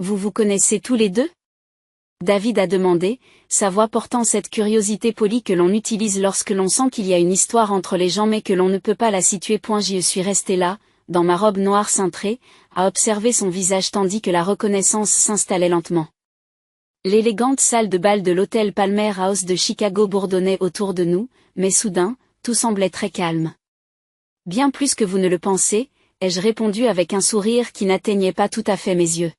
Vous vous connaissez tous les deux? David a demandé, sa voix portant cette curiosité polie que l'on utilise lorsque l'on sent qu'il y a une histoire entre les gens mais que l'on ne peut pas la situer. J'y suis resté là, dans ma robe noire cintrée, à observer son visage tandis que la reconnaissance s'installait lentement. L'élégante salle de bal de l'hôtel Palmer House de Chicago bourdonnait autour de nous, mais soudain, tout semblait très calme. Bien plus que vous ne le pensez, ai-je répondu avec un sourire qui n'atteignait pas tout à fait mes yeux.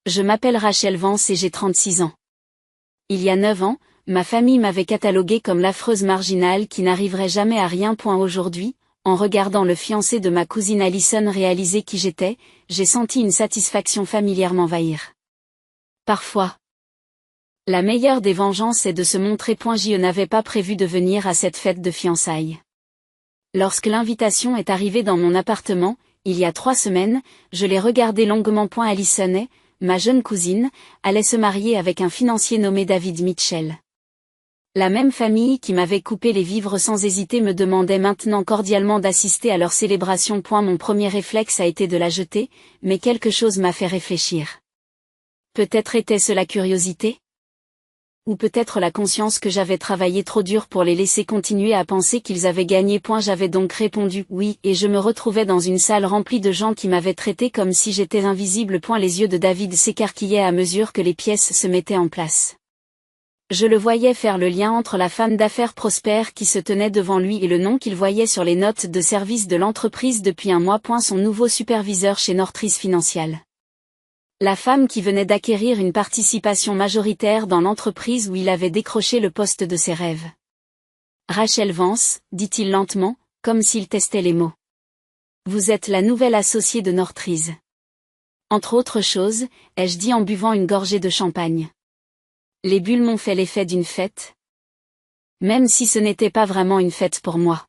Je m'appelle Rachel Vance et j'ai 36 ans. Il y a 9 ans, ma famille m'avait cataloguée comme l'affreuse marginale qui n'arriverait jamais à rien. Aujourd'hui, en regardant le fiancé de ma cousine Allison réaliser qui j'étais, j'ai senti une satisfaction familière m'envahir. Parfois, la meilleure des vengeances est de se montrer. Je n'avais pas prévu de venir à cette fête de fiançailles. Lorsque l'invitation est arrivée dans mon appartement, il y a 3 semaines, je l'ai regardée longuement. Allison, ma jeune cousine, allait se marier avec un financier nommé David Mitchell. La même famille qui m'avait coupé les vivres sans hésiter me demandait maintenant cordialement d'assister à leur célébration. Mon premier réflexe a été de la jeter, mais quelque chose m'a fait réfléchir. Peut-être était-ce la curiosité? Ou peut-être la conscience que j'avais travaillé trop dur pour les laisser continuer à penser qu'ils avaient gagné. J'avais donc répondu oui et je me retrouvais dans une salle remplie de gens qui m'avaient traité comme si j'étais invisible. Les yeux de David s'écarquillaient à mesure que les pièces se mettaient en place. Je le voyais faire le lien entre la femme d'affaires prospère qui se tenait devant lui et le nom qu'il voyait sur les notes de service de l'entreprise depuis un mois. Son nouveau superviseur chez Northrise Financial. La femme qui venait d'acquérir une participation majoritaire dans l'entreprise où il avait décroché le poste de ses rêves. Rachel Vance, dit-il lentement, comme s'il testait les mots. Vous êtes la nouvelle associée de Northrise. Entre autres choses, ai-je dit en buvant une gorgée de champagne. Les bulles m'ont fait l'effet d'une fête. Même si ce n'était pas vraiment une fête pour moi.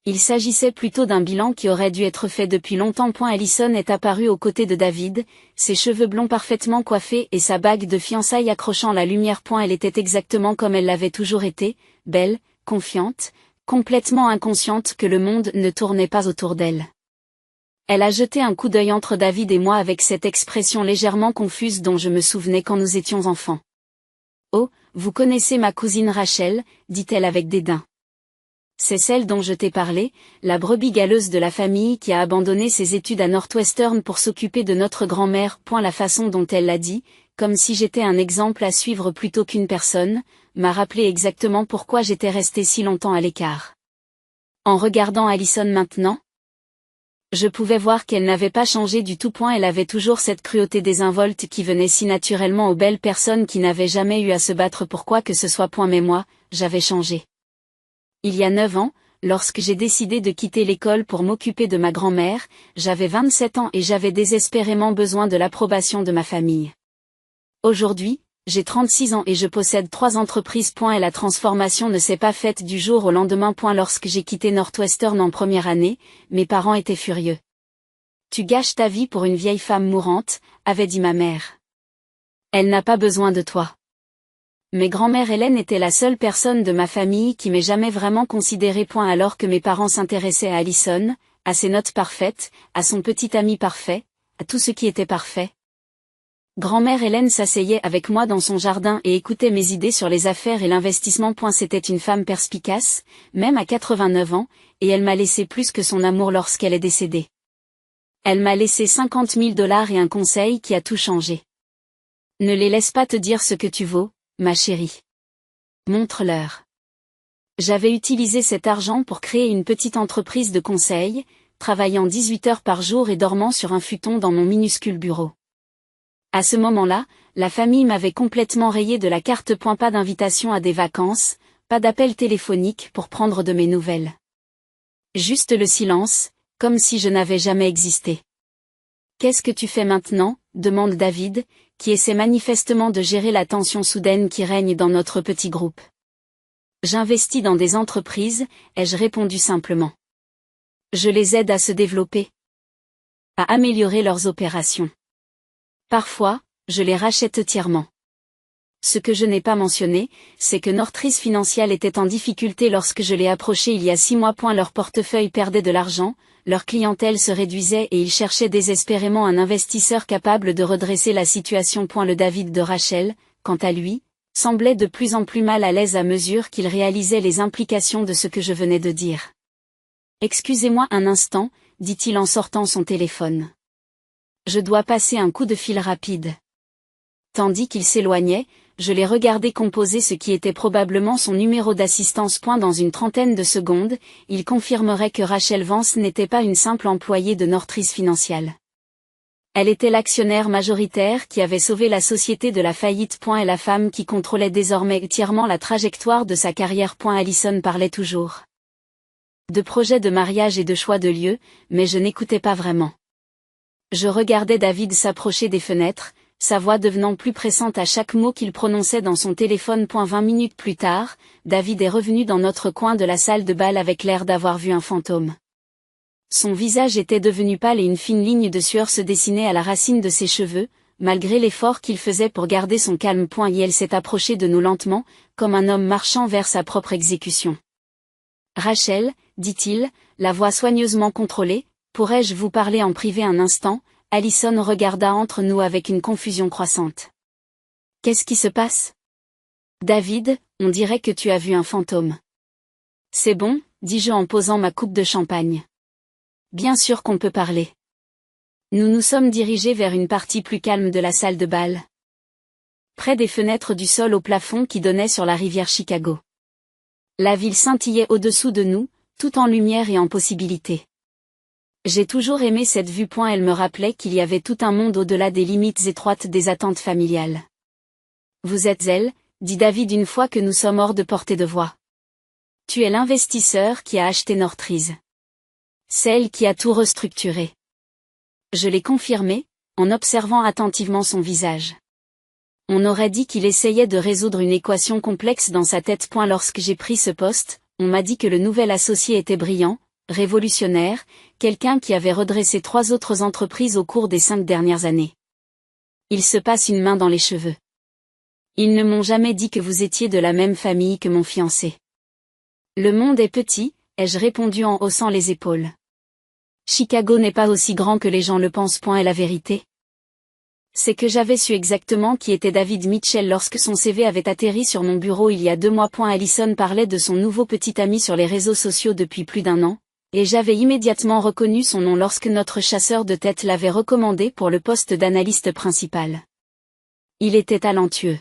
Il s'agissait plutôt d'un bilan qui aurait dû être fait depuis longtemps. Allison est apparue aux côtés de David, ses cheveux blonds parfaitement coiffés et sa bague de fiançailles accrochant la lumière. Elle était exactement comme elle l'avait toujours été, belle, confiante, complètement inconsciente que le monde ne tournait pas autour d'elle. Elle a jeté un coup d'œil entre David et moi avec cette expression légèrement confuse dont je me souvenais quand nous étions enfants. Oh, vous connaissez ma cousine Rachel, dit-elle avec dédain. C'est celle dont je t'ai parlé, la brebis galeuse de la famille qui a abandonné ses études à Northwestern pour s'occuper de notre grand-mère. La façon dont elle l'a dit, comme si j'étais un exemple à suivre plutôt qu'une personne, m'a rappelé exactement pourquoi j'étais restée si longtemps à l'écart. En regardant Allison maintenant, je pouvais voir qu'elle n'avait pas changé du tout. Elle avait toujours cette cruauté désinvolte qui venait si naturellement aux belles personnes qui n'avaient jamais eu à se battre pour quoi que ce soit. Mais moi, j'avais changé. Il y a 9 ans, lorsque j'ai décidé de quitter l'école pour m'occuper de ma grand-mère, j'avais 27 ans et j'avais désespérément besoin de l'approbation de ma famille. Aujourd'hui, j'ai 36 ans et je possède 3 entreprises. Et la transformation ne s'est pas faite du jour au lendemain. Lorsque j'ai quitté Northwestern en première année, mes parents étaient furieux. Tu gâches ta vie pour une vieille femme mourante, avait dit ma mère. Elle n'a pas besoin de toi. Mais grand-mère Hélène était la seule personne de ma famille qui m'ait jamais vraiment considérée. Alors que mes parents s'intéressaient à Allison, à ses notes parfaites, à son petit ami parfait, à tout ce qui était parfait. Grand-mère Hélène s'asseyait avec moi dans son jardin et écoutait mes idées sur les affaires et l'investissement. C'était une femme perspicace, même à 89 ans, et elle m'a laissé plus que son amour lorsqu'elle est décédée. Elle m'a laissé $50 000 et un conseil qui a tout changé. Ne les laisse pas te dire ce que tu vaux, ma chérie. Montre-leur. J'avais utilisé cet argent pour créer une petite entreprise de conseil, travaillant 18 heures par jour et dormant sur un futon dans mon minuscule bureau. À ce moment-là, la famille m'avait complètement rayé de la carte. Pas d'invitation à des vacances, pas d'appel téléphonique pour prendre de mes nouvelles. Juste le silence, comme si je n'avais jamais existé. Qu'est-ce que tu fais maintenant, demande David, qui essaie manifestement de gérer la tension soudaine qui règne dans notre petit groupe. J'investis dans des entreprises, ai-je répondu simplement. Je les aide à se développer, à améliorer leurs opérations. Parfois, je les rachète entièrement. Ce que je n'ai pas mentionné, c'est que Northrise Financial était en difficulté lorsque je l'ai approché il y a 6 mois. Leur portefeuille perdait de l'argent, leur clientèle se réduisait et ils cherchaient désespérément un investisseur capable de redresser la situation. Le David de Rachel, quant à lui, semblait de plus en plus mal à l'aise à mesure qu'il réalisait les implications de ce que je venais de dire. Excusez-moi un instant, dit-il en sortant son téléphone. Je dois passer un coup de fil rapide. Tandis qu'il s'éloignait, je l'ai regardé composer ce qui était probablement son numéro d'assistance. Dans une trentaine de secondes, il confirmerait que Rachel Vance n'était pas une simple employée de Northrise Financial. Elle était l'actionnaire majoritaire qui avait sauvé la société de la faillite. Et la femme qui contrôlait désormais entièrement la trajectoire de sa carrière. Allison parlait toujours de projets de mariage et de choix de lieu, mais je n'écoutais pas vraiment. Je regardais David s'approcher des fenêtres, sa voix devenant plus pressante à chaque mot qu'il prononçait dans son téléphone. 20 minutes plus tard, David est revenu dans notre coin de la salle de bal avec l'air d'avoir vu un fantôme. Son visage était devenu pâle et une fine ligne de sueur se dessinait à la racine de ses cheveux, malgré l'effort qu'il faisait pour garder son calme. Et elle s'est approchée de nous lentement, comme un homme marchant vers sa propre exécution. Rachel, dit-il, la voix soigneusement contrôlée, pourrais-je vous parler en privé un instant? Allison regarda entre nous avec une confusion croissante. Qu'est-ce qui se passe? David, on dirait que tu as vu un fantôme. C'est bon, dis-je en posant ma coupe de champagne. Bien sûr qu'on peut parler. Nous nous sommes dirigés vers une partie plus calme de la salle de bal. Près des fenêtres du sol au plafond qui donnaient sur la rivière Chicago. La ville scintillait au-dessous de nous, tout en lumière et en possibilités. J'ai toujours aimé cette vue. Elle me rappelait qu'il y avait tout un monde au-delà des limites étroites des attentes familiales. Vous êtes elle, dit David une fois que nous sommes hors de portée de voix. Tu es l'investisseur qui a acheté Northrise. Celle qui a tout restructuré. Je l'ai confirmé, en observant attentivement son visage. On aurait dit qu'il essayait de résoudre une équation complexe dans sa tête. Lorsque j'ai pris ce poste, on m'a dit que le nouvel associé était brillant, révolutionnaire, quelqu'un qui avait redressé 3 autres entreprises au cours des 5 dernières années. Il se passe une main dans les cheveux. Ils ne m'ont jamais dit que vous étiez de la même famille que mon fiancé. Le monde est petit, ai-je répondu en haussant les épaules. Chicago n'est pas aussi grand que les gens le pensent. Est la vérité. C'est que j'avais su exactement qui était David Mitchell lorsque son CV avait atterri sur mon bureau il y a 2 mois. Allison parlait de son nouveau petit ami sur les réseaux sociaux depuis plus d'1 an, et j'avais immédiatement reconnu son nom lorsque notre chasseur de tête l'avait recommandé pour le poste d'analyste principal. Il était talentueux.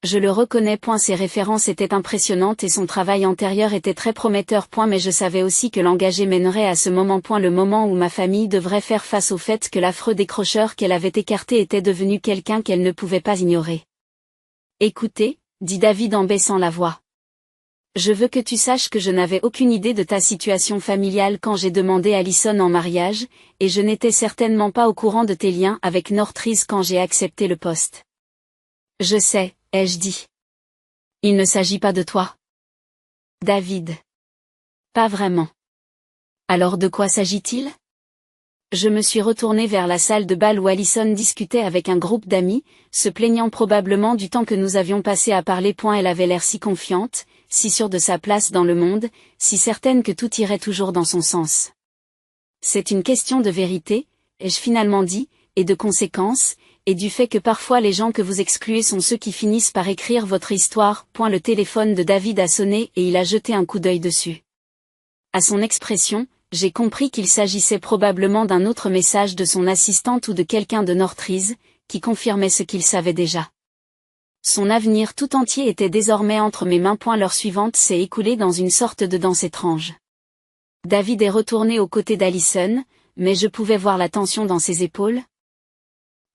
Je le reconnais. Ses références étaient impressionnantes et son travail antérieur était très prometteur. Mais je savais aussi que l'engager mènerait à ce moment. Le moment où ma famille devrait faire face au fait que l'affreux décrocheur qu'elle avait écarté était devenu quelqu'un qu'elle ne pouvait pas ignorer. Écoutez, dit David en baissant la voix. Je veux que tu saches que je n'avais aucune idée de ta situation familiale quand j'ai demandé Allison en mariage, et je n'étais certainement pas au courant de tes liens avec Northrise quand j'ai accepté le poste. Je sais, ai-je dit. Il ne s'agit pas de toi. David. Pas vraiment. Alors de quoi s'agit-il? Je me suis retourné vers la salle de bal où Allison discutait avec un groupe d'amis, se plaignant probablement du temps que nous avions passé à parler. Elle avait l'air si confiante, si sûre de sa place dans le monde, si certaine que tout irait toujours dans son sens. C'est une question de vérité, ai-je finalement dit, et de conséquences, et du fait que parfois les gens que vous excluez sont ceux qui finissent par écrire votre histoire. Le téléphone de David a sonné et il a jeté un coup d'œil dessus. À son expression, j'ai compris qu'il s'agissait probablement d'un autre message de son assistante ou de quelqu'un de Northrise, qui confirmait ce qu'il savait déjà. Son avenir tout entier était désormais entre mes mains. L'heure suivante s'est écoulée dans une sorte de danse étrange. David est retourné aux côtés d'Allison, mais je pouvais voir la tension dans ses épaules.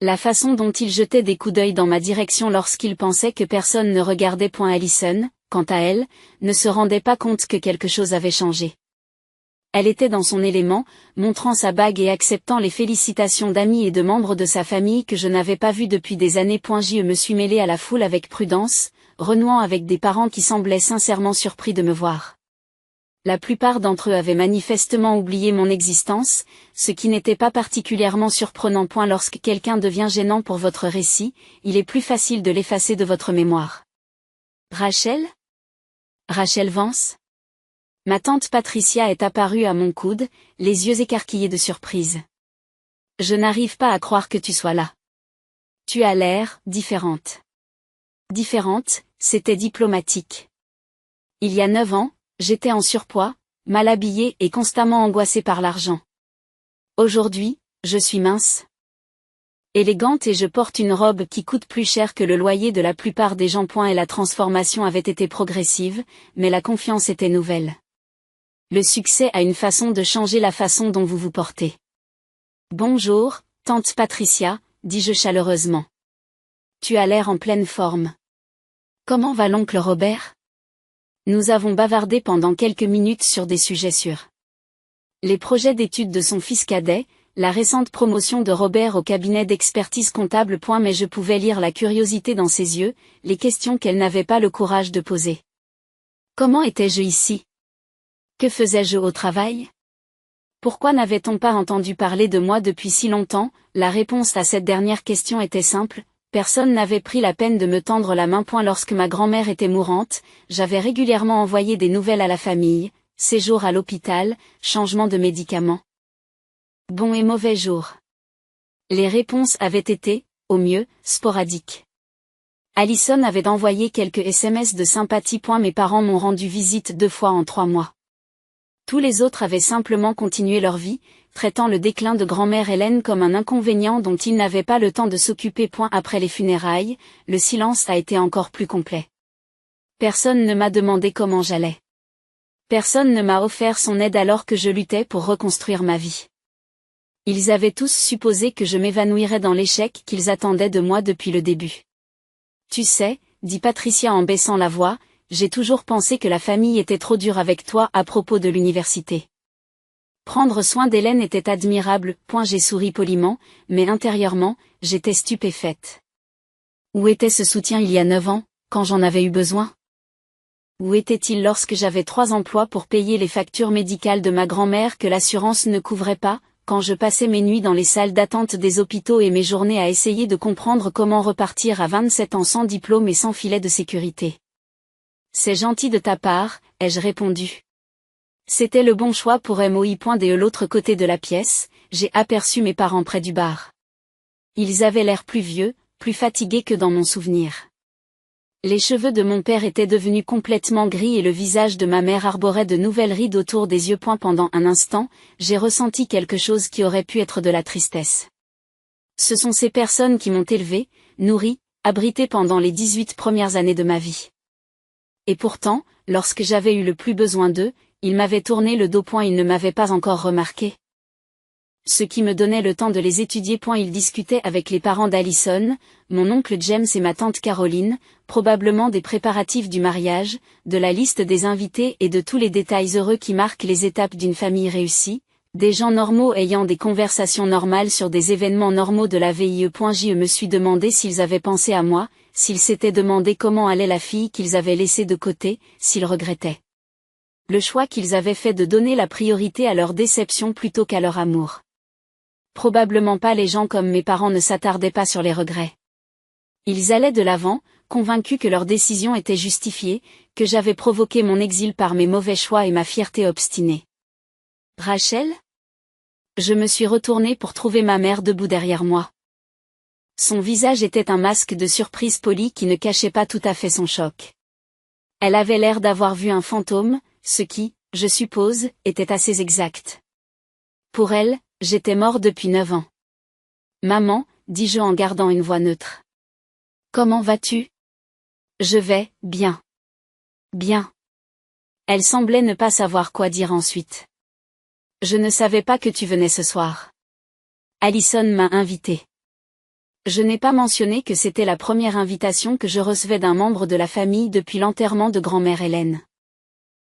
La façon dont il jetait des coups d'œil dans ma direction lorsqu'il pensait que personne ne regardait. Allison, quant à elle, ne se rendait pas compte que quelque chose avait changé. Elle était dans son élément, montrant sa bague et acceptant les félicitations d'amis et de membres de sa famille que je n'avais pas vus depuis des années. Je me suis mêlé à la foule avec prudence, renouant avec des parents qui semblaient sincèrement surpris de me voir. La plupart d'entre eux avaient manifestement oublié mon existence, ce qui n'était pas particulièrement surprenant. Lorsque quelqu'un devient gênant pour votre récit, il est plus facile de l'effacer de votre mémoire. Rachel? Rachel Vance? Ma tante Patricia est apparue à mon coude, les yeux écarquillés de surprise. Je n'arrive pas à croire que tu sois là. Tu as l'air différente. Différente, c'était diplomatique. Il y a 9 ans, j'étais en surpoids, mal habillée et constamment angoissée par l'argent. Aujourd'hui, je suis mince, élégante et je porte une robe qui coûte plus cher que le loyer de la plupart des gens. Et la transformation avait été progressive, mais la confiance était nouvelle. Le succès a une façon de changer la façon dont vous vous portez. Bonjour, tante Patricia, dis-je chaleureusement. Tu as l'air en pleine forme. Comment va l'oncle Robert? Nous avons bavardé pendant quelques minutes sur des sujets sûrs. Les projets d'études de son fils cadet, la récente promotion de Robert au cabinet d'expertise comptable. Mais je pouvais lire la curiosité dans ses yeux, les questions qu'elle n'avait pas le courage de poser. Comment étais-je ici? Que faisais-je au travail? Pourquoi n'avait-on pas entendu parler de moi depuis si longtemps? La réponse à cette dernière question était simple. Personne n'avait pris la peine de me tendre la main. Lorsque ma grand-mère était mourante, j'avais régulièrement envoyé des nouvelles à la famille, séjour à l'hôpital, changement de médicaments. Bons et mauvais jours. Les réponses avaient été, au mieux, sporadiques. Allison avait envoyé quelques SMS de sympathie. Mes parents m'ont rendu visite 2 fois en 3 mois. Tous les autres avaient simplement continué leur vie, traitant le déclin de grand-mère Hélène comme un inconvénient dont ils n'avaient pas le temps de s'occuper. Après les funérailles, le silence a été encore plus complet. Personne ne m'a demandé comment j'allais. Personne ne m'a offert son aide alors que je luttais pour reconstruire ma vie. Ils avaient tous supposé que je m'évanouirais dans l'échec qu'ils attendaient de moi depuis le début. Tu sais, dit Patricia en baissant la voix, j'ai toujours pensé que la famille était trop dure avec toi à propos de l'université. Prendre soin d'Hélène était admirable. J'ai souri poliment, mais intérieurement, j'étais stupéfaite. Où était ce soutien il y a 9 ans, quand j'en avais eu besoin? Où était-il lorsque j'avais 3 emplois pour payer les factures médicales de ma grand-mère que l'assurance ne couvrait pas, quand je passais mes nuits dans les salles d'attente des hôpitaux et mes journées à essayer de comprendre comment repartir à 27 ans sans diplôme et sans filet de sécurité? C'est gentil de ta part, ai-je répondu. C'était le bon choix pour MOI. De l'autre côté de la pièce, j'ai aperçu mes parents près du bar. Ils avaient l'air plus vieux, plus fatigués que dans mon souvenir. Les cheveux de mon père étaient devenus complètement gris et le visage de ma mère arborait de nouvelles rides autour des yeux. Pendant un instant, j'ai ressenti quelque chose qui aurait pu être de la tristesse. Ce sont ces personnes qui m'ont élevé, nourri, abrité pendant les 18 premières années de ma vie. Et pourtant, lorsque j'avais eu le plus besoin d'eux, ils m'avaient tourné le dos. Ils ne m'avaient pas encore remarqué. Ce qui me donnait le temps de les étudier. Ils discutaient avec les parents d'Allison, mon oncle James et ma tante Caroline, probablement des préparatifs du mariage, de la liste des invités et de tous les détails heureux qui marquent les étapes d'une famille réussie, des gens normaux ayant des conversations normales sur des événements normaux de la vie. Je me suis demandé s'ils avaient pensé à moi, s'ils s'étaient demandé comment allait la fille qu'ils avaient laissée de côté, s'ils regrettaient le choix qu'ils avaient fait de donner la priorité à leur déception plutôt qu'à leur amour. Probablement pas. Les gens comme mes parents ne s'attardaient pas sur les regrets. Ils allaient de l'avant, convaincus que leur décision était justifiée, que j'avais provoqué mon exil par mes mauvais choix et ma fierté obstinée. Rachel? Je me suis retournée pour trouver ma mère debout derrière moi. Son visage était un masque de surprise polie qui ne cachait pas tout à fait son choc. Elle avait l'air d'avoir vu un fantôme, ce qui, je suppose, était assez exact. Pour elle, j'étais mort depuis 9 ans. Maman, dis-je en gardant une voix neutre. Comment vas-tu? Je vais, bien. Bien. Elle semblait ne pas savoir quoi dire ensuite. Je ne savais pas que tu venais ce soir. Allison m'a invité. Je n'ai pas mentionné que c'était la première invitation que je recevais d'un membre de la famille depuis l'enterrement de grand-mère Hélène.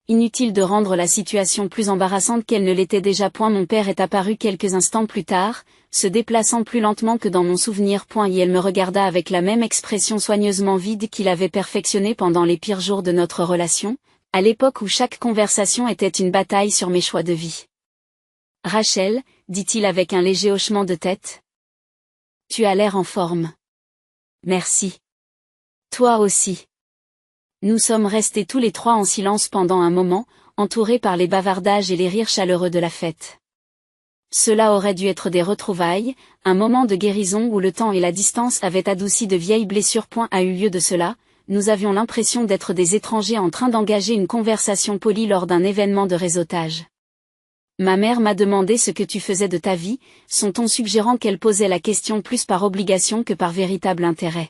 Inutile de rendre la situation plus embarrassante qu'elle ne l'était déjà. Mon père est apparu quelques instants plus tard, se déplaçant plus lentement que dans mon souvenir. Et elle me regarda avec la même expression soigneusement vide qu'il avait perfectionnée pendant les pires jours de notre relation, à l'époque où chaque conversation était une bataille sur mes choix de vie. Rachel, dit-il avec un léger hochement de tête. Tu as l'air en forme. Merci. Toi aussi. Nous sommes restés tous les 3 en silence pendant un moment, entouré par les bavardages et les rires chaleureux de la fête. Cela aurait dû être des retrouvailles, un moment de guérison où le temps et la distance avaient adouci de vieilles blessures. Point a eu lieu de cela, nous avions l'impression d'être des étrangers en train d'engager une conversation polie lors d'un événement de réseautage. Ma mère m'a demandé ce que tu faisais de ta vie, son ton suggérant qu'elle posait la question plus par obligation que par véritable intérêt.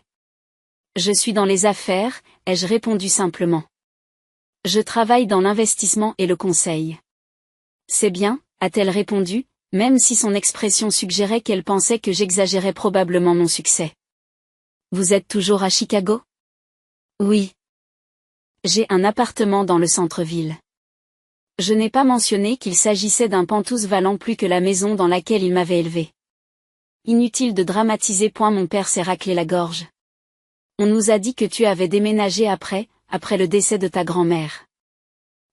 Je suis dans les affaires, ai-je répondu simplement. Je travaille dans l'investissement et le conseil. C'est bien, a-t-elle répondu, même si son expression suggérait qu'elle pensait que j'exagérais probablement mon succès. Vous êtes toujours à Chicago? Oui. J'ai un appartement dans le centre-ville. Je n'ai pas mentionné qu'il s'agissait d'un Penthouse valant plus que la maison dans laquelle il m'avait élevé. Inutile de dramatiser. Mon père s'est raclé la gorge. On nous a dit que tu avais déménagé après le décès de ta grand-mère.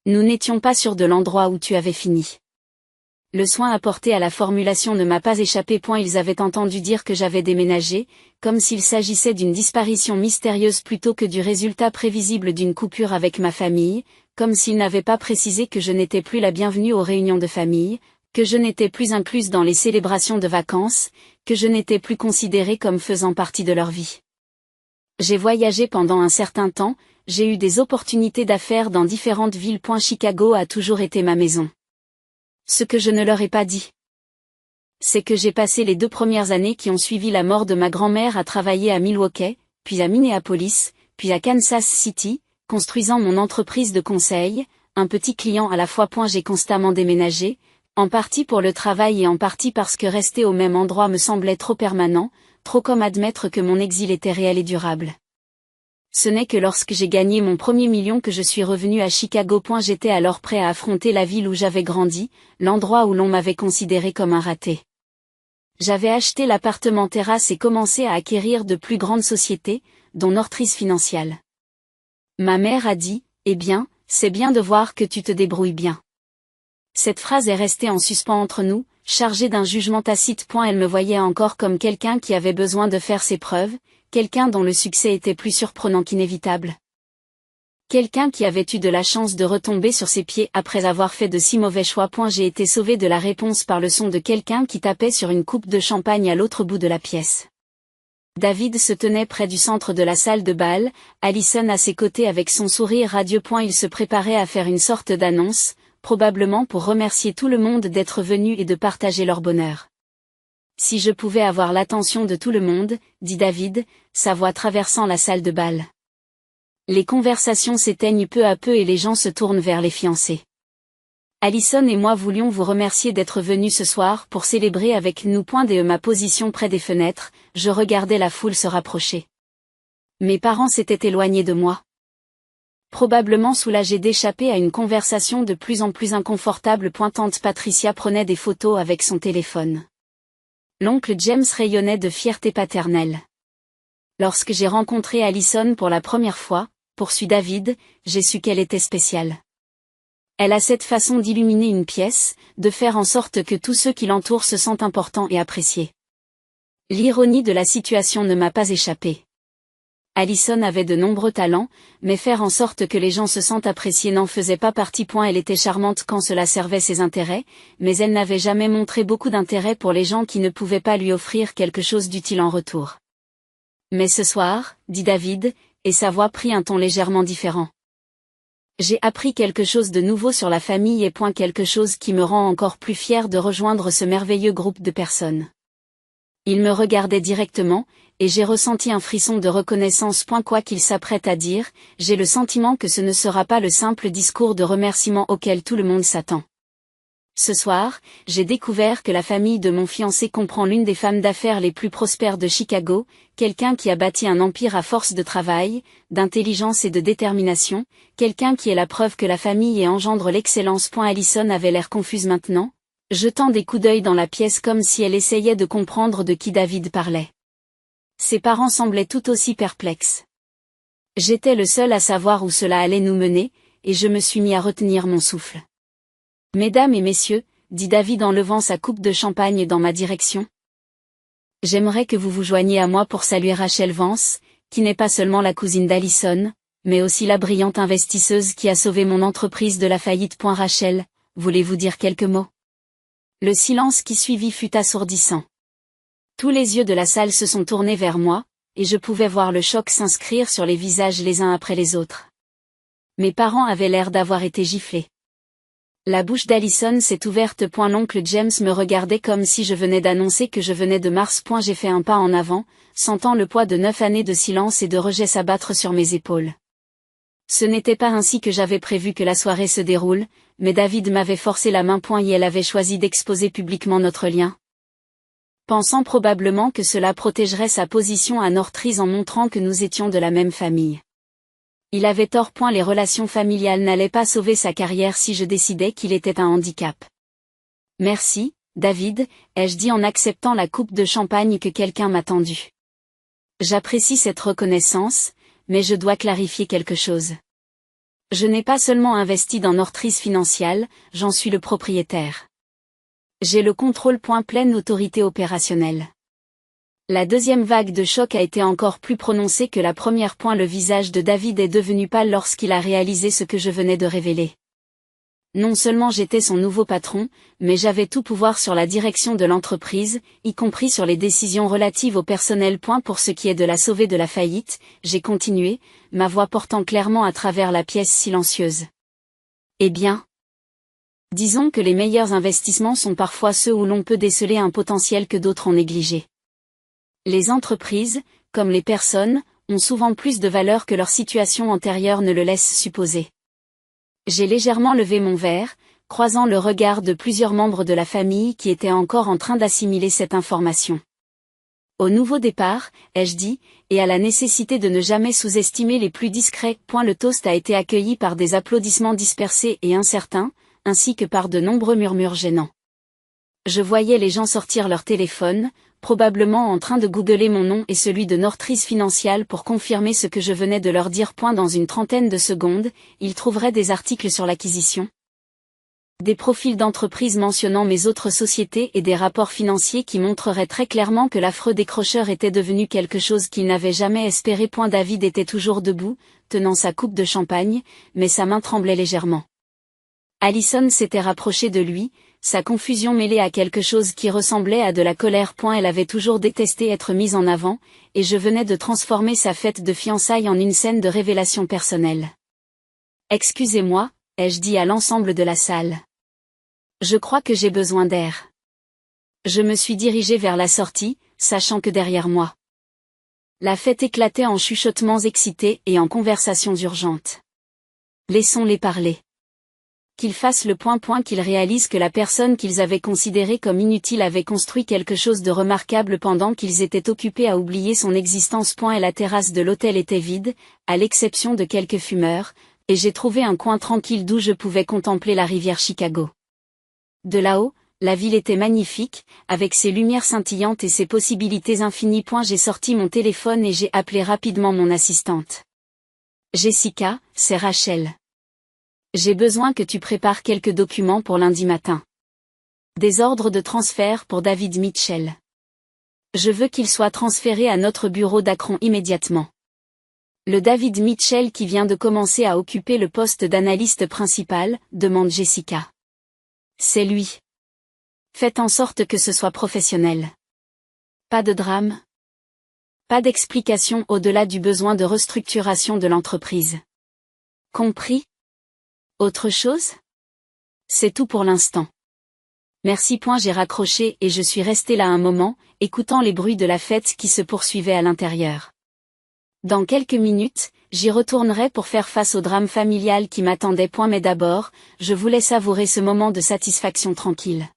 Nous n'étions pas sûrs de l'endroit où tu avais fini. Le soin apporté à la formulation ne m'a pas échappé. Ils avaient entendu dire que j'avais déménagé, comme s'il s'agissait d'une disparition mystérieuse plutôt que du résultat prévisible d'une coupure avec ma famille, comme s'ils n'avaient pas précisé que je n'étais plus la bienvenue aux réunions de famille, que je n'étais plus incluse dans les célébrations de vacances, que je n'étais plus considérée comme faisant partie de leur vie. J'ai voyagé pendant un certain temps, j'ai eu des opportunités d'affaires dans différentes villes. Chicago a toujours été ma maison. Ce que je ne leur ai pas dit, c'est que j'ai passé les 2 premières années qui ont suivi la mort de ma grand-mère à travailler à Milwaukee, puis à Minneapolis, puis à Kansas City, construisant mon entreprise de conseil, un petit client à la fois. J'ai constamment déménagé, en partie pour le travail et en partie parce que rester au même endroit me semblait trop permanent, trop comme admettre que mon exil était réel et durable. Ce n'est que lorsque j'ai gagné mon premier million que je suis revenu à Chicago. J'étais alors prêt à affronter la ville où j'avais grandi, l'endroit où l'on m'avait considéré comme un raté. J'avais acheté l'appartement terrasse et commencé à acquérir de plus grandes sociétés, dont Northrise Financial. Ma mère a dit, « Eh bien, c'est bien de voir que tu te débrouilles bien. » Cette phrase est restée en suspens entre nous, chargée d'un jugement tacite. Elle me voyait encore comme quelqu'un qui avait besoin de faire ses preuves, quelqu'un dont le succès était plus surprenant qu'inévitable. Quelqu'un qui avait eu de la chance de retomber sur ses pieds après avoir fait de si mauvais choix. J'ai été sauvé de la réponse par le son de quelqu'un qui tapait sur une coupe de champagne à l'autre bout de la pièce. David se tenait près du centre de la salle de bal, Allison à ses côtés avec son sourire radieux. Il se préparait à faire une sorte d'annonce, probablement pour remercier tout le monde d'être venu et de partager leur bonheur. Si je pouvais avoir l'attention de tout le monde, dit David, sa voix traversant la salle de bal. Les conversations s'éteignent peu à peu et les gens se tournent vers les fiancés. Allison et moi voulions vous remercier d'être venus ce soir pour célébrer avec nous. De ma position près des fenêtres, je regardais la foule se rapprocher. Mes parents s'étaient éloignés de moi. Probablement soulagés d'échapper à une conversation de plus en plus inconfortable. Tante Patricia prenait des photos avec son téléphone. L'oncle James rayonnait de fierté paternelle. Lorsque j'ai rencontré Allison pour la première fois, poursuit David, j'ai su qu'elle était spéciale. Elle a cette façon d'illuminer une pièce, de faire en sorte que tous ceux qui l'entourent se sentent importants et appréciés. L'ironie de la situation ne m'a pas échappé. Allison avait de nombreux talents, mais faire en sorte que les gens se sentent appréciés n'en faisait pas partie. Elle était charmante quand cela servait ses intérêts, mais elle n'avait jamais montré beaucoup d'intérêt pour les gens qui ne pouvaient pas lui offrir quelque chose d'utile en retour. Mais ce soir, dit David, et sa voix prit un ton légèrement différent. J'ai appris quelque chose de nouveau sur la famille et quelque chose qui me rend encore plus fier de rejoindre ce merveilleux groupe de personnes. Il me regardait directement, et j'ai ressenti un frisson de reconnaissance. Quoi qu'il s'apprête à dire, j'ai le sentiment que ce ne sera pas le simple discours de remerciement auquel tout le monde s'attend. Ce soir, j'ai découvert que la famille de mon fiancé comprend l'une des femmes d'affaires les plus prospères de Chicago, quelqu'un qui a bâti un empire à force de travail, d'intelligence et de détermination, quelqu'un qui est la preuve que la famille engendre l'excellence. Allison avait l'air confuse maintenant, jetant des coups d'œil dans la pièce comme si elle essayait de comprendre de qui David parlait. Ses parents semblaient tout aussi perplexes. J'étais le seul à savoir où cela allait nous mener, et je me suis mis à retenir mon souffle. Mesdames et messieurs, dit David en levant sa coupe de champagne dans ma direction. J'aimerais que vous vous joigniez à moi pour saluer Rachel Vance, qui n'est pas seulement la cousine d'Allison, mais aussi la brillante investisseuse qui a sauvé mon entreprise de la faillite. Rachel, voulez-vous dire quelques mots? Le silence qui suivit fut assourdissant. Tous les yeux de la salle se sont tournés vers moi, et je pouvais voir le choc s'inscrire sur les visages les uns après les autres. Mes parents avaient l'air d'avoir été giflés. La bouche d'Allison s'est ouverte. L'oncle James me regardait comme si je venais d'annoncer que je venais de Mars. J'ai fait un pas en avant, sentant le poids de 9 années de silence et de rejet s'abattre sur mes épaules. Ce n'était pas ainsi que j'avais prévu que la soirée se déroule, mais David m'avait forcé la main. Et elle avait choisi d'exposer publiquement notre lien. Pensant probablement que cela protégerait sa position à Northrise en montrant que nous étions de la même famille. Il avait tort. Les relations familiales n'allaient pas sauver sa carrière si je décidais qu'il était un handicap. Merci, David, ai-je dit en acceptant la coupe de champagne que quelqu'un m'a tendue. J'apprécie cette reconnaissance, mais je dois clarifier quelque chose. Je n'ai pas seulement investi dans Northrise Financial, j'en suis le propriétaire. J'ai le contrôle. Pleine autorité opérationnelle. La deuxième vague de choc a été encore plus prononcée que la première. Le visage de David est devenu pâle lorsqu'il a réalisé ce que je venais de révéler. Non seulement j'étais son nouveau patron, mais j'avais tout pouvoir sur la direction de l'entreprise, y compris sur les décisions relatives au personnel. Pour ce qui est de la sauver de la faillite, j'ai continué, ma voix portant clairement à travers la pièce silencieuse. Eh bien, disons que les meilleurs investissements sont parfois ceux où l'on peut déceler un potentiel que d'autres ont négligé. Les entreprises, comme les personnes, ont souvent plus de valeur que leur situation antérieure ne le laisse supposer. J'ai légèrement levé mon verre, croisant le regard de plusieurs membres de la famille qui étaient encore en train d'assimiler cette information. Au nouveau départ, ai-je dit, et à la nécessité de ne jamais sous-estimer les plus discrets. Le toast a été accueilli par des applaudissements dispersés et incertains, ainsi que par de nombreux murmures gênants. Je voyais les gens sortir leur téléphone, probablement en train de googler mon nom et celui de Northrise Financial pour confirmer ce que je venais de leur dire. Dans une trentaine de secondes, ils trouveraient des articles sur l'acquisition, des profils d'entreprises mentionnant mes autres sociétés et des rapports financiers qui montreraient très clairement que l'affreux décrocheur était devenu quelque chose qu'il n'avait jamais espéré. David était toujours debout, tenant sa coupe de champagne, mais sa main tremblait légèrement. Allison s'était rapprochée de lui, sa confusion mêlée à quelque chose qui ressemblait à de la colère. Elle avait toujours détesté être mise en avant, et je venais de transformer sa fête de fiançailles en une scène de révélation personnelle. Excusez-moi, ai-je dit à l'ensemble de la salle. Je crois que j'ai besoin d'air. Je me suis dirigé vers la sortie, sachant que derrière moi, la fête éclatait en chuchotements excités et en conversations urgentes. Laissons-les parler. Qu'ils fassent le point. Qu'ils réalisent que la personne qu'ils avaient considérée comme inutile avait construit quelque chose de remarquable pendant qu'ils étaient occupés à oublier son existence. Et la terrasse de l'hôtel était vide, à l'exception de quelques fumeurs, et j'ai trouvé un coin tranquille d'où je pouvais contempler la rivière Chicago. De là-haut, la ville était magnifique, avec ses lumières scintillantes et ses possibilités infinies. J'ai sorti mon téléphone et j'ai appelé rapidement mon assistante. Jessica, c'est Rachel. J'ai besoin que tu prépares quelques documents pour lundi matin. Des ordres de transfert pour David Mitchell. Je veux qu'il soit transféré à notre bureau d'Akron immédiatement. Le David Mitchell qui vient de commencer à occuper le poste d'analyste principal, demande Jessica. C'est lui. Faites en sorte que ce soit professionnel. Pas de drame. Pas d'explication au-delà du besoin de restructuration de l'entreprise. Compris? Autre chose? C'est tout pour l'instant. Merci. J'ai raccroché et je suis resté là un moment, écoutant les bruits de la fête qui se poursuivaient à l'intérieur. Dans quelques minutes, j'y retournerai pour faire face au drame familial qui m'attendait. Mais d'abord, je voulais savourer ce moment de satisfaction tranquille.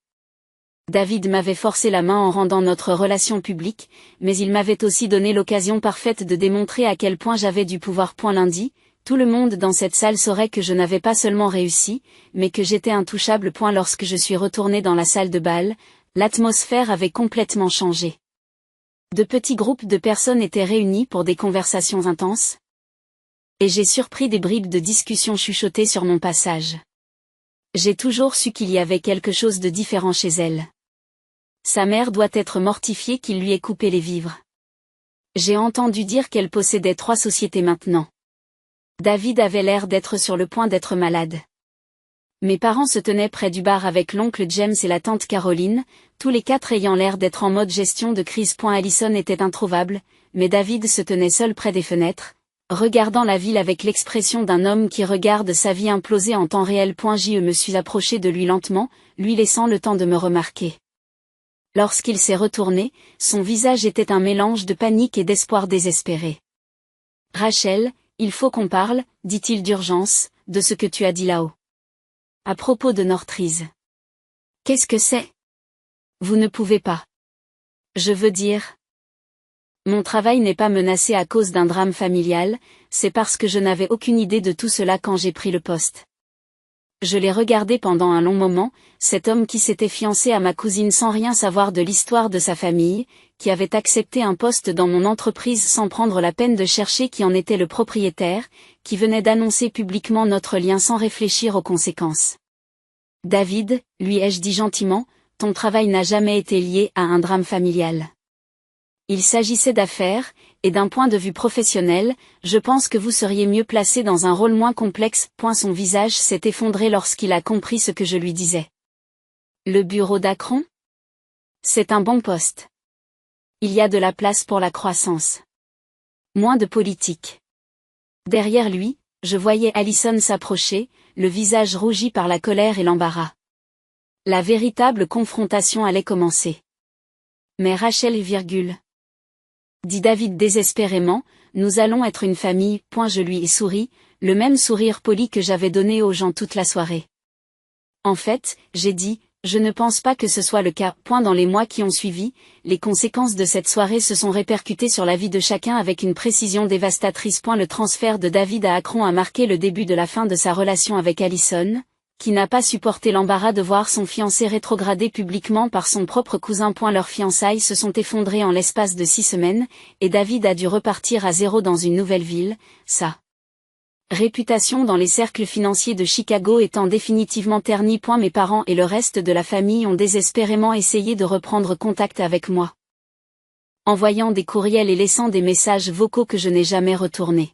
David m'avait forcé la main en rendant notre relation publique, mais il m'avait aussi donné l'occasion parfaite de démontrer à quel point j'avais du pouvoir. Lundi, tout le monde dans cette salle saurait que je n'avais pas seulement réussi, mais que j'étais intouchable. Lorsque je suis retourné dans la salle de bal, l'atmosphère avait complètement changé. De petits groupes de personnes étaient réunis pour des conversations intenses. Et j'ai surpris des bribes de discussions chuchotées sur mon passage. J'ai toujours su qu'il y avait quelque chose de différent chez elle. Sa mère doit être mortifiée qu'il lui ait coupé les vivres. J'ai entendu dire qu'elle possédait 3 sociétés maintenant. David avait l'air d'être sur le point d'être malade. Mes parents se tenaient près du bar avec l'oncle James et la tante Caroline, tous les quatre ayant l'air d'être en mode gestion de crise. Allison était introuvable, mais David se tenait seul près des fenêtres, regardant la ville avec l'expression d'un homme qui regarde sa vie imploser en temps réel. Je me suis approché de lui lentement, lui laissant le temps de me remarquer. Lorsqu'il s'est retourné, son visage était un mélange de panique et d'espoir désespéré. « Rachel, il faut qu'on parle, dit-il d'urgence, de ce que tu as dit là-haut. À propos de Northrise. Qu'est-ce que c'est? Vous ne pouvez pas. Je veux dire... Mon travail n'est pas menacé à cause d'un drame familial, c'est parce que je n'avais aucune idée de tout cela quand j'ai pris le poste. Je l'ai regardé pendant un long moment, cet homme qui s'était fiancé à ma cousine sans rien savoir de l'histoire de sa famille, qui avait accepté un poste dans mon entreprise sans prendre la peine de chercher qui en était le propriétaire, qui venait d'annoncer publiquement notre lien sans réfléchir aux conséquences. David, lui ai-je dit gentiment, ton travail n'a jamais été lié à un drame familial. Il s'agissait d'affaires, et d'un point de vue professionnel, je pense que vous seriez mieux placé dans un rôle moins complexe. Son visage s'est effondré lorsqu'il a compris ce que je lui disais. Le bureau d'Akron? C'est un bon poste. Il y a de la place pour la croissance. Moins de politique. Derrière lui, je voyais Allison s'approcher, le visage rougi par la colère et l'embarras. La véritable confrontation allait commencer. Mais Rachel, dit David désespérément, nous allons être une famille. Je lui ai souri, le même sourire poli que j'avais donné aux gens toute la soirée. En fait, j'ai dit, je ne pense pas que ce soit le cas. Dans les mois qui ont suivi, les conséquences de cette soirée se sont répercutées sur la vie de chacun avec une précision dévastatrice. Le transfert de David à Akron a marqué le début de la fin de sa relation avec Allison, qui n'a pas supporté l'embarras de voir son fiancé rétrogradé publiquement par son propre cousin. Leurs fiançailles se sont effondrées en l'espace de 6 semaines, et David a dû repartir à zéro dans une nouvelle ville, sa réputation dans les cercles financiers de Chicago étant définitivement ternie. Mes parents et le reste de la famille ont désespérément essayé de reprendre contact avec moi, envoyant des courriels et laissant des messages vocaux que je n'ai jamais retournés.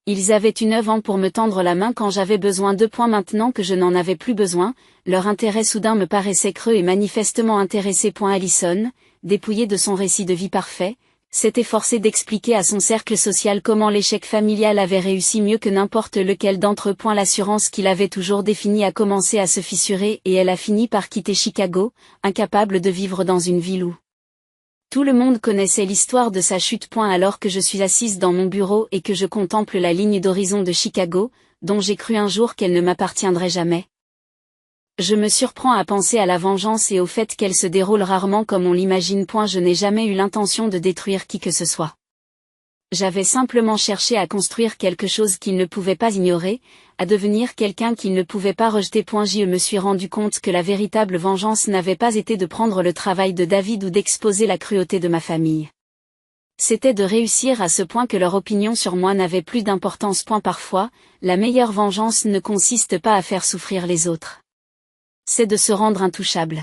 Ils avaient eu 9 ans pour me tendre la main quand j'avais besoin d'eux. Maintenant que je n'en avais plus besoin, leur intérêt soudain me paraissait creux et manifestement intéressé. Allison, dépouillée de son récit de vie parfait, s'était forcée d'expliquer à son cercle social comment l'échec familial avait réussi mieux que n'importe lequel d'entre eux. L'assurance qu'il avait toujours définie a commencé à se fissurer et elle a fini par quitter Chicago, incapable de vivre dans une ville où tout le monde connaissait l'histoire de sa chute. Alors que je suis assise dans mon bureau et que je contemple la ligne d'horizon de Chicago, dont j'ai cru un jour qu'elle ne m'appartiendrait jamais. Je me surprends à penser à la vengeance et au fait qu'elle se déroule rarement comme on l'imagine. Je n'ai jamais eu l'intention de détruire qui que ce soit. J'avais simplement cherché à construire quelque chose qu'il ne pouvait pas ignorer, à devenir quelqu'un qu'il ne pouvait pas rejeter. Je me suis rendu compte que la véritable vengeance n'avait pas été de prendre le travail de David ou d'exposer la cruauté de ma famille. C'était de réussir à ce point que leur opinion sur moi n'avait plus d'importance. Parfois, la meilleure vengeance ne consiste pas à faire souffrir les autres. C'est de se rendre intouchable.